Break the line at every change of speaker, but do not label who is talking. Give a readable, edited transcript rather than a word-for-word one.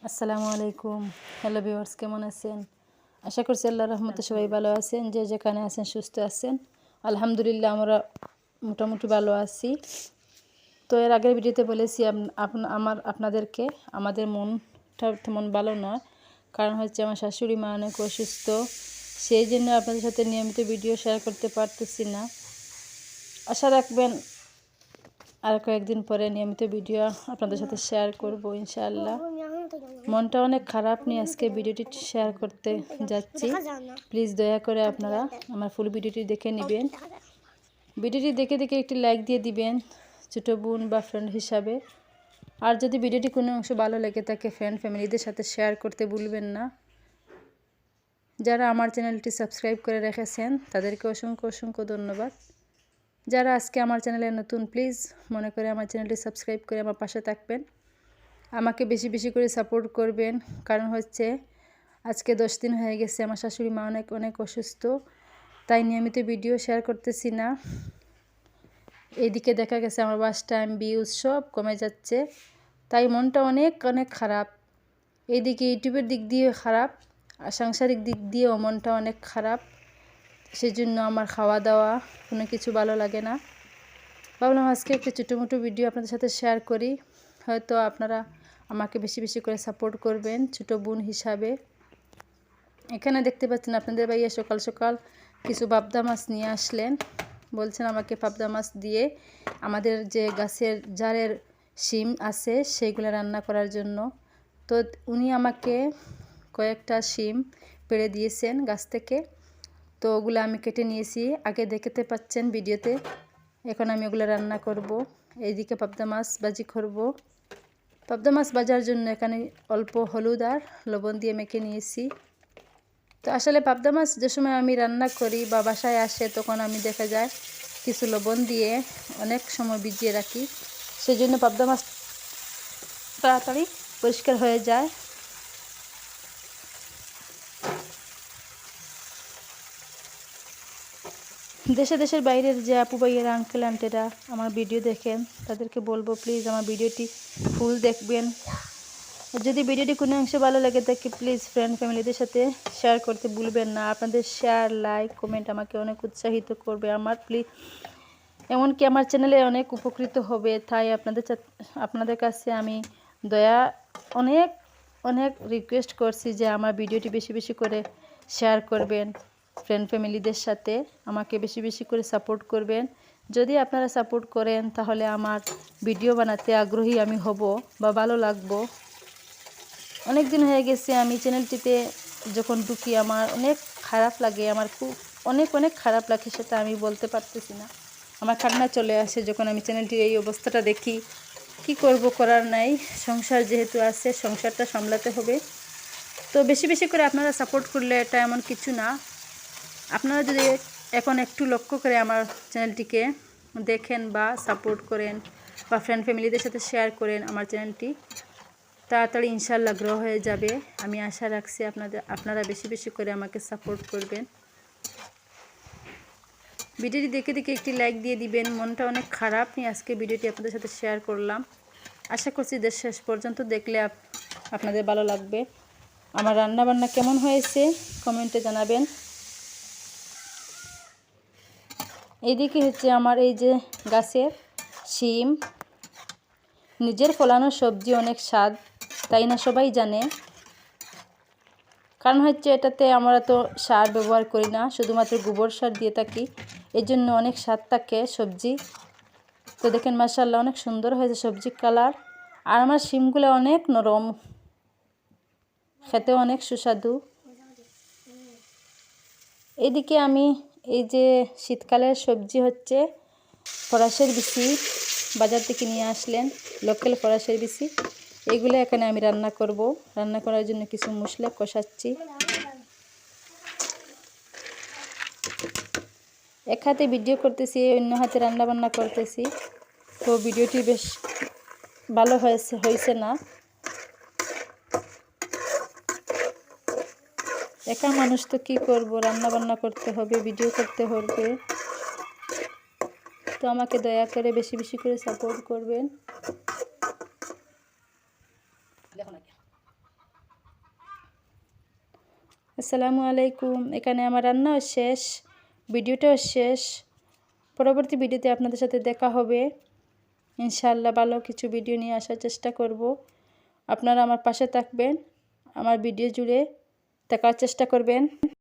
আসসালামু আলাইকুম। Hello viewers, কেমন আছেন? আশা করছি আল্লাহর রহমতে সবাই ভালো আছেন। যে যেখানে আছেন সুস্থ আছেন। আলহামদুলিল্লাহ আমরা মোটামুটি ভালো আছি। তো এর আগের ভিডিওতে বলেছি আপনাদেরকে আমাদের মনটা তেমন ভালো নয়, কারণ হচ্ছে আমার শাশুড়ি মা অনেক অসুস্থ। সেই জন্য আপনাদের সাথে নিয়মিত ভিডিও শেয়ার করতে পারতেছি না। আশা রাখবেন আর কয়েকদিন পরে নিয়মিত ভিডিও আপনাদের সাথে শেয়ার করব ইনশাআল্লাহ। মনটা অনেক খারাপ নিয়ে আজকে ভিডিওটি শেয়ার করতে যাচ্ছি। প্লিজ দয়া করে আপনারা আমার ফুল ভিডিওটি দেখে নেবেন। ভিডিওটি দেখে দেখে একটি লাইক দিয়ে দিবেন ছোটো বোন বা ফ্রেন্ড হিসাবে। আর যদি ভিডিওটি কোনো অংশ ভালো লেগে থাকে ফ্রেন্ড ফ্যামিলিদের সাথে শেয়ার করতে ভুলবেন না। যারা আমার চ্যানেলটি সাবস্ক্রাইব করে রেখেছেন তাদেরকে অসংখ্য অসংখ্য ধন্যবাদ। যারা আজকে আমার চ্যানেলে নতুন, প্লিজ মনে করে আমার চ্যানেলটি সাবস্ক্রাইব করে আমার পাশে থাকবেন। আমাকে বেশি বেশি করে সাপোর্ট করবেন, কারণ হচ্ছে আজকে 10 দিন হয়ে গেছে আমার শাশুড়ি মা অনেক অনেক অসুস্থ, তাই নিয়মিত ভিডিও শেয়ার করতেছি না। এইদিকে দেখা গেছে আমার ওয়াচ টাইম ভিউজ সব কমে যাচ্ছে, তাই মনটা অনেক অনেক খারাপ। এইদিকে ইউটিউবের দিক দিয়ে খারাপ, আর সাংসারিক দিক দিয়েও মনটা অনেক খারাপ। সেজন্য আমার খাওয়া দাওয়া কোনো কিছু ভালো লাগে না। ভাবলাম আজকে একটা ছোটোমোটো ভিডিও আপনাদের সাথে শেয়ার করি, হয়তো আপনারা আমাকে বেশি বেশি করে সাপোর্ট করবেন ছোটো বোন হিসাবে। এখানে দেখতে পাচ্ছেন আপনাদের ভাইয়া সকাল সকাল কিছু পাবদা মাছ নিয়ে আসলেন। বলছেন আমাকে পাবদা মাছ দিয়ে আমাদের যে গাছের জারের শিম আছে সেইগুলো রান্না করার জন্য। তো উনি আমাকে কয়েকটা শিম পেড়ে দিয়েছেন গাছ থেকে। তো ওগুলো আমি কেটে নিয়েছি, আগে দেখতে পাচ্ছেন ভিডিওতে। এখন আমি ওগুলো রান্না করব। এইদিকে পাবদা মাছ ভাজি করব। পাবদা মাছ ভাজার জন্য এখানে অল্প হলুদ আর লবণ দিয়ে মেখে নিয়েছি। তো আসলে পাবদা মাছ যে সময় আমি রান্না করি বা বাসায় আসে তখন আমি দেখা যায় কিছু লবণ দিয়ে অনেক সময় ভিজিয়ে রাখি, সেজন্য পাবদা মাছ তাড়াতাড়ি পরিষ্কার হয়ে যায়। দেশের বাইরের যে আপু ভাইয়েরা আঙ্কেল আন্টিরা আমার ভিডিও দেখেন তাদেরকে বলবো প্লিজ আমার ভিডিওটি ফুল দেখবেন। যদি ভিডিওটি কোনো অংশে ভালো লাগে থাকে প্লিজ ফ্রেন্ড ফ্যামিলিদের সাথে শেয়ার করতে ভুলবেন না। আপনাদের শেয়ার লাইক কমেন্ট আমাকে অনেক উৎসাহিত করবে আমার, প্লিজ এমনকি আমার চ্যানেলে অনেক উপকৃত হবে। তাই আপনাদের কাছে আমি দয়া অনেক অনেক রিকোয়েস্ট করছি যে আমার ভিডিওটি বেশি বেশি করে শেয়ার করবেন ফ্রেন্ড ফ্যামিলিদের সাথে, আমাকে বেশি বেশি করে সাপোর্ট করবেন। যদি আপনারা সাপোর্ট করেন তাহলে আমার ভিডিও বানাতে আগ্রহী আমি হব বা ভালো লাগবো। অনেক দিন হয়ে গেছে আমি চ্যানেলটিতে যখন ঢুকি আমার অনেক খারাপ লাগে, আমার খুব অনেক অনেক খারাপ লাগে, সেটা আমি বলতে পারতেছি না। আমার কান্না চলে আসে যখন আমি চ্যানেলটির এই অবস্থাটা দেখি। কি করব, করার নাই, সংসার যেহেতু আছে সংসারটা সামলাতে হবে। তো বেশি বেশি করে আপনারা সাপোর্ট করলে এটা এমন কিছু না। আপনারা যদি এখন একটু লক্ষ্য করে আমার চ্যানেলটিকে দেখেন বা সাপোর্ট করেন বা ফ্রেন্ড ফ্যামিলিদের সাথে শেয়ার করেন, আমার চ্যানেলটি তাড়াতাড়ি ইনশাল্লাহ গ্রো হয়ে যাবে। আমি আশা রাখছি আপনারা বেশি বেশি করে আমাকে সাপোর্ট করবেন। ভিডিওটি দেখে দেখে একটি লাইক দিয়ে দিবেন। মনটা অনেক খারাপ নিয়ে আজকে ভিডিওটি আপনাদের সাথে শেয়ার করলাম। আশা করছি শেষ পর্যন্ত দেখলে আপনাদের ভালো লাগবে। আমার রান্না বান্না কেমন হয়েছে কমেন্টে জানাবেন। এইদিকে হচ্ছে আমার এই যে গাছের শিম, নিজের ফলানো সবজি অনেক স্বাদ, তাই না সবাই জানে। কারণ হচ্ছে এটাতে আমরা তো সার ব্যবহার করি না, শুধুমাত্র গোবর সার দিয়ে থাকি, এই জন্য অনেক স্বাদ থাকে সবজি। তো দেখেন মাশাআল্লাহ অনেক সুন্দর হয়েছে সবজির কালার। আর আমার শিমগুলো অনেক নরম, খেতে অনেক সুস্বাদু। এদিকে আমি এই যে শীতকালের সবজি হচ্ছে ফরাসের বিচি, বাজার থেকে নিয়ে আসলেন লোকাল ফরাসের বিচি। এগুলো এখানে আমি রান্না করব। রান্না করার জন্য কিছু মশলা কষাচ্ছি। এক হাতে ভিডিও করতেছি, অন্য হাতে রান্না বান্না করতেছি। তো ভিডিওটি বেশ ভালো হয়েছে না। একা মানুষ তো কী করব, রান্না বান্না করতে হবে, ভিডিও করতে হবে। তো আমাকে দয়া করে বেশি বেশি করে সাপোর্ট করবেন। আসসালামু আলাইকুম। এখানে আমার রান্নাও শেষ, ভিডিওটাও শেষ। পরবর্তী ভিডিওতে আপনাদের সাথে দেখা হবে ইনশাআল্লাহ। ভালো কিছু ভিডিও নিয়ে আসার চেষ্টা করব। আপনারা আমার পাশে থাকবেন, আমার ভিডিও জুড়ে থাকার চেষ্টা করবেন।